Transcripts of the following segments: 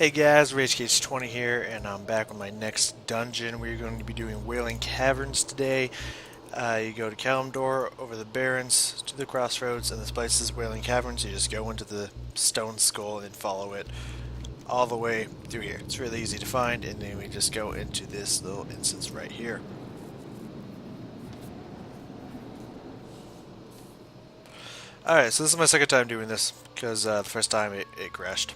Hey guys, RageCage20 here, and I'm back with my next dungeon. We're going to be doing Wailing Caverns today. You go to Kalimdor, over the Barrens, to the crossroads, and this place is Wailing Caverns. You just go into the stone skull and follow it all the way through here. It's really easy to find, and then we just go into this little instance right here. Alright, so this is my second time doing this, because the first time it crashed.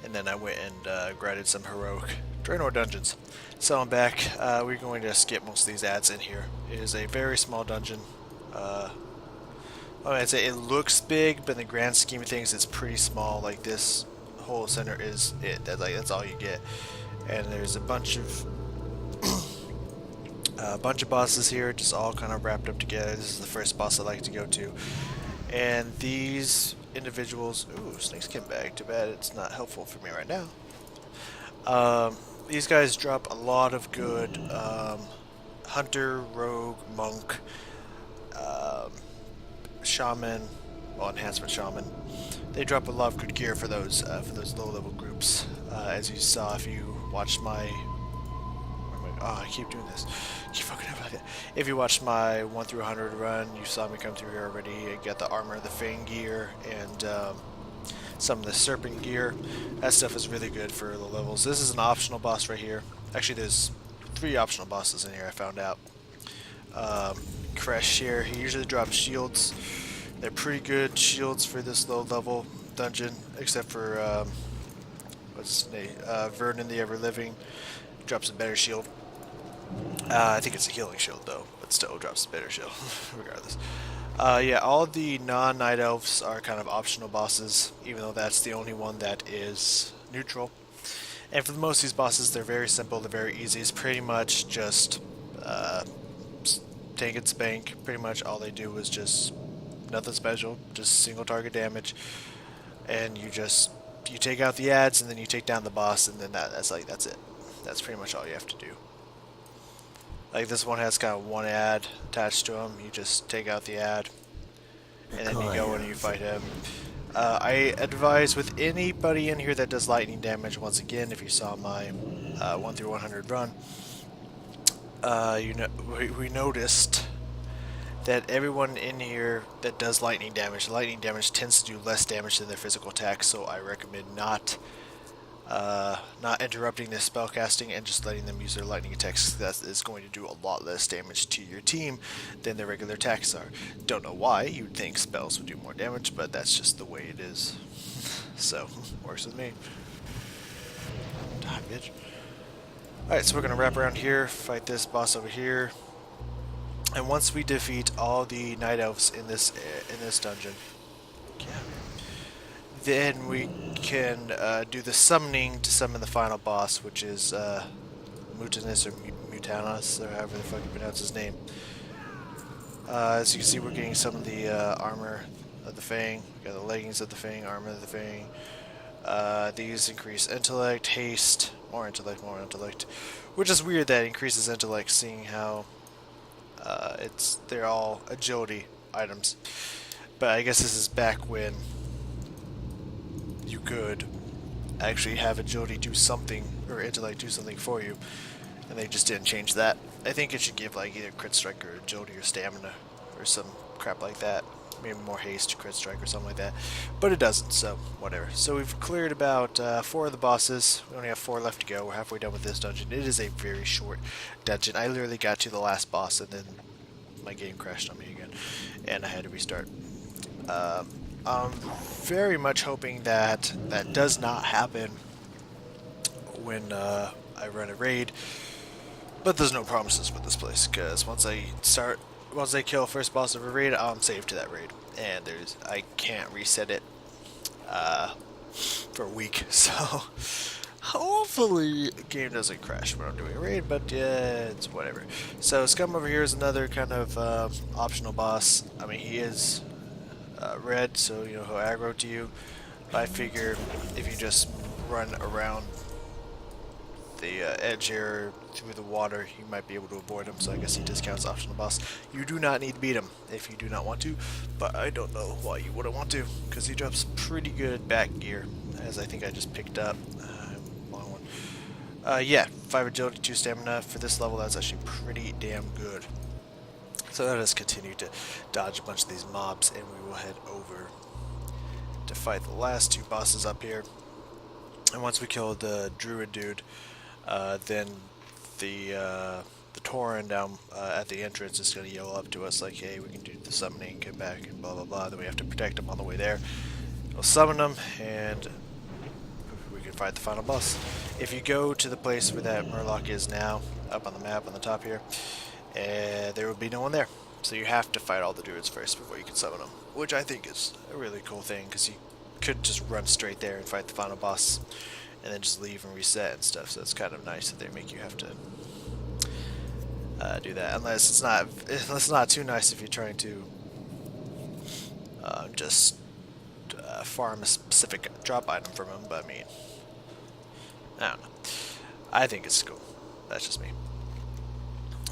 And then I went and grinded some heroic Draenor dungeons. So I'm back. We're going to skip most of these ads in here. It is a very small dungeon. I'd say it looks big, but in the grand scheme of things, it's pretty small. Like this whole center is it. That's all you get. And there's a bunch of bosses here, just all kind of wrapped up together. This is the first boss I like to go to. And these individuals... Ooh, snake skin bag. Too bad it's not helpful for me right now. These guys drop a lot of good hunter, rogue, monk, shaman, well, enhancement shaman. They drop a lot of good gear for those low-level groups. As you saw if you watched my... Oh, I keep doing this. I keep fucking up like that. If you watched my 1 through 100 run, you saw me come through here already. I got the armor, the fang gear, and some of the serpent gear. That stuff is really good for the levels. This is an optional boss right here. Actually, there's 3 optional bosses in here, I found out. Crash here. He usually drops shields. They're pretty good shields for this low level dungeon, except for what's his name? Vernon the Ever Living drops a better shield. I think it's a healing shield though, but still drops a better shield, regardless. Yeah, all the non-Night Elves are kind of optional bosses, even though that's the only one that is neutral. And for most of these bosses, they're very simple, they're very easy. It's pretty much just tank and spank. Pretty much all they do is just nothing special, just single target damage. And you take out the ads, and then you take down the boss, and then that's it. That's pretty much all you have to do. Like this one has kind of one ad attached to him. You just take out the ad, and then you go and you fight him. I advise with anybody in here that does lightning damage. Once again, if you saw my 1 through 100 run, we noticed that everyone in here that does lightning damage tends to do less damage than their physical attacks. So I recommend not interrupting their spellcasting and just letting them use their lightning attacks. That is going to do a lot less damage to your team than their regular attacks are. Don't know why. You'd think spells would do more damage, but that's just the way it is. So, works with me. Die, bitch. Alright, so we're going to wrap around here, fight this boss over here. And once we defeat all the Night Elves in this dungeon, then we can do the summoning to summon the final boss, which is Mutanus or Mutanus, or however the fuck you pronounce his name. As you can see, we're getting some of the armor of the Fang. We got the leggings of the Fang, armor of the Fang. These increase intellect, haste, more intellect. Which is weird that it increases intellect, seeing how they're all agility items. But I guess this is back when you could actually have agility do something, or intellect do something for you, and they just didn't change that. I think it should give like either crit strike or agility or stamina or some crap like that. Maybe more haste, crit strike or something like that. But it doesn't, so whatever. So we've cleared about 4 of the bosses. We only have 4 left to go. We're halfway done with this dungeon. It is a very short dungeon. I literally got to the last boss and then my game crashed on me again, and I had to restart. I'm very much hoping that that does not happen when I run a raid, but there's no promises with this place, because once I kill first boss of a raid, I'm saved to that raid, and I can't reset it for a week, so hopefully the game doesn't crash when I'm doing a raid, but yeah, it's whatever. So Scum over here is another kind of optional boss. I mean, he is red, so he'll aggro to you. But I figure if you just run around the edge here through the water, you might be able to avoid him, so I guess he discounts optional boss. You do not need to beat him if you do not want to, but I don't know why you wouldn't want to, because he drops pretty good back gear, as I think I just picked up. long one. Yeah, 5 agility, 2 stamina. For this level, that's actually pretty damn good. So let us continue to dodge a bunch of these mobs, and we will head over to fight the last 2 bosses up here. And once we kill the Druid dude, then the Tauren down at the entrance is going to yell up to us like, hey, we can do the summoning, get back, and blah blah blah. Then we have to protect him on the way there. We'll summon him, and we can fight the final boss. If you go to the place where that Murloc is now, up on the map on the top here, there will be no one there. So you have to fight all the Druids first before you can summon them, which I think is a really cool thing, because you could just run straight there and fight the final boss, and then just leave and reset and stuff. So it's kind of nice that they make you have to do that, unless it's not too nice if you're trying to just farm a specific drop item from them. But I mean, I don't know. I think it's cool. That's just me.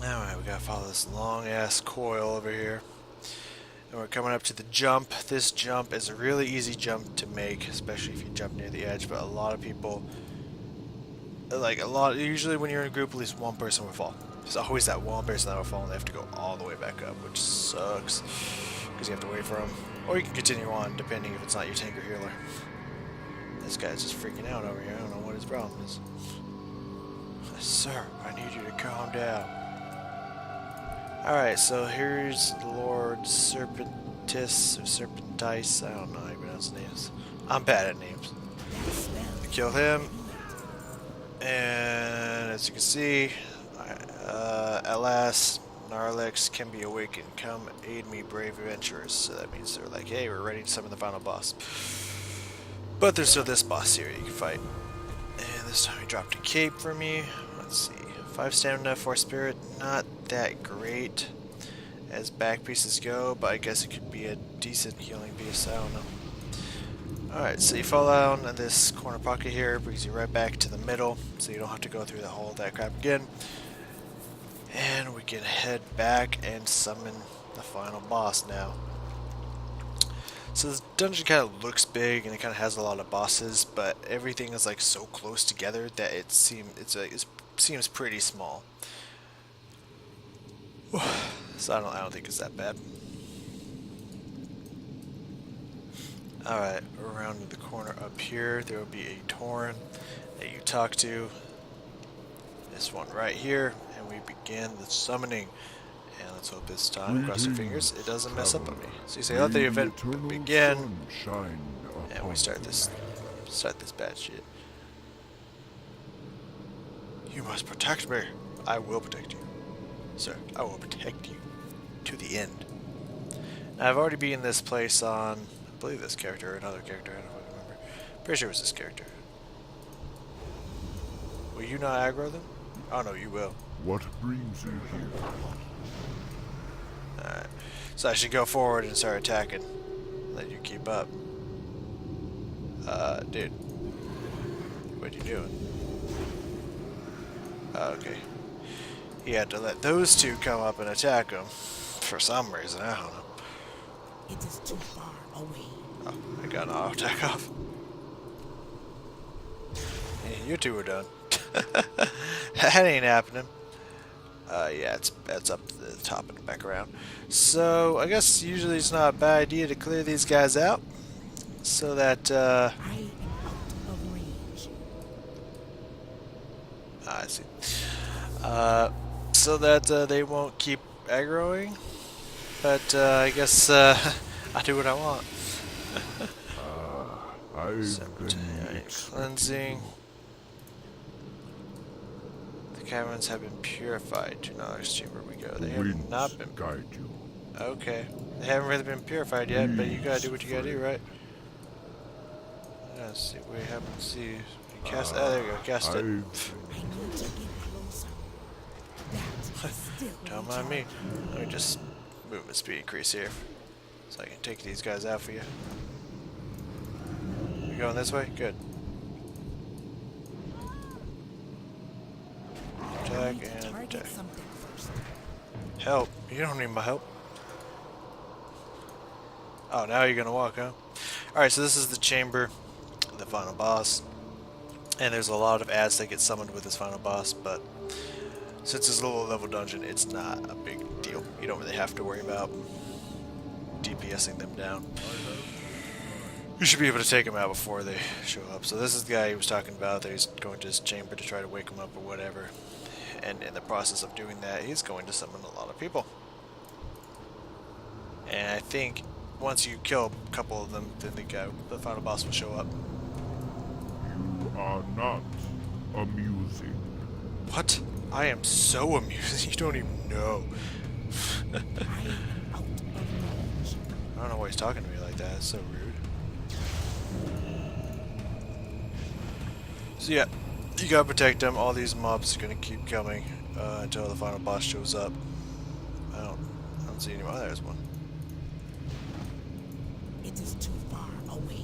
Alright, we gotta follow this long ass coil over here. And we're coming up to the jump. This jump is a really easy jump to make, especially if you jump near the edge, but a lot of people, usually when you're in a group, at least one person will fall. There's always that one person that will fall and they have to go all the way back up, which sucks, because you have to wait for them. Or you can continue on, depending if it's not your tank or healer. This guy's just freaking out over here. I don't know what his problem is. Sir, I need you to calm down. Alright, so here's Lord Serpentis, or Serpentice, I don't know how you pronounce names. I'm bad at names. Kill him. And as you can see, at last, Gnarlex can be awakened. Come aid me, brave adventurers. So that means they're like, hey, we're ready to summon the final boss. But there's still this boss here you can fight. And this time he dropped a cape for me. Let's see. 5 stamina, 4 spirit. Not that great as back pieces go, but I guess it could be a decent healing piece. I don't know. Alright, so you fall down in this corner pocket here, brings you right back to the middle, so you don't have to go through the whole that crap again. And we can head back and summon the final boss now. So this dungeon kind of looks big and it kind of has a lot of bosses, but everything is like so close together that it seems pretty small. So I don't think it's that bad. Alright, around the corner up here, there will be a Tauren that you talk to. This one right here, and we begin the summoning. And let's hope this time, cross your fingers, it doesn't mess up on me. So you say, let the event begin, and we start this bad shit. You must protect me. I will protect you. Sir, I will protect you to the end. Now, I've already been in this place on, I believe this character or another character, I don't remember. Pretty sure it was this character. Will you not aggro them? Oh no, you will. What brings you here? Alright. So I should go forward and start attacking. Let you keep up. Dude. What are you doing? Okay. He had to let those two come up and attack him. For some reason, I don't know. It is too far away. Oh, I got an auto attack off. Yeah, you two are done. That ain't happening. Yeah, it's up to the top and back around. So, I guess usually it's not a bad idea to clear these guys out. So that, I am out of range. I see. So that they won't keep aggroing. But I guess I do what I want. Cleansing. The caverns have been purified. To knowledge chamber we go. They have not been. Guide you. Okay. They haven't really been purified yet, but you gotta do what you gotta do, right? Let's see. We haven't seen. You cast. There you go. Cast it. I need to get closer. That is still Don't mind me. Let me just movement speed increase here, so I can take these guys out for you. You going this way? Good. Attack and target attack. something first. Help! You don't need my help. Oh, now you're gonna walk, huh? Alright, so this is the chamber, the final boss. And there's a lot of ads that get summoned with this final boss, but since it's a lower level dungeon, it's not a big deal. You don't really have to worry about DPSing them down. You should be able to take them out before they show up. So this is the guy he was talking about that he's going to his chamber to try to wake him up or whatever. And in the process of doing that, he's going to summon a lot of people. And I think once you kill a couple of them, then the final boss will show up. You are not amusing. What? I am so amusing. You don't even know. I am out of knowledge. I don't know why he's talking to me like that. It's so rude. So yeah, you gotta protect them. All these mobs are gonna keep coming until the final boss shows up. I don't see anyone. Oh, there's one. It is too far away.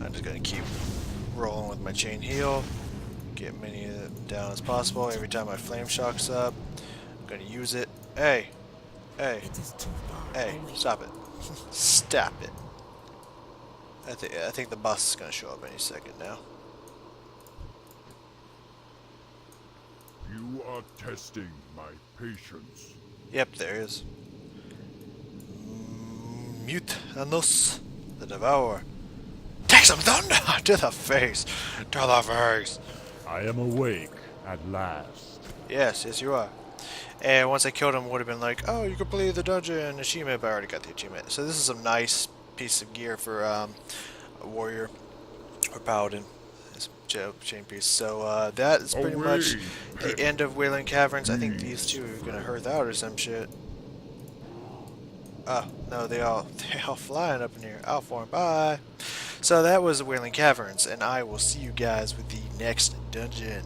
I'm just gonna keep rolling with my chain heal. Get many of them down as possible. Every time my flame shock's up, I'm gonna use it. Hey! Hey! It is too far Hey! away. Stop it! Stop it! I think the boss is gonna show up any second now. You are testing my patience. Yep, there is. Mutanus, the Devourer. Take some thunder to the face! To the face! I am awake at last. Yes, yes you are. And once I killed him, it would have been like, oh, you completed the dungeon achievement, but I already got the achievement. So this is a nice piece of gear for a warrior or paladin. This chain piece. So that is pretty much the end of Wailing Caverns. I think these two are gonna hearth out or some shit. Oh, no, they all flying up in here. Out for 'em. Bye. So that was Wailing Caverns, and I will see you guys with the next dungeon.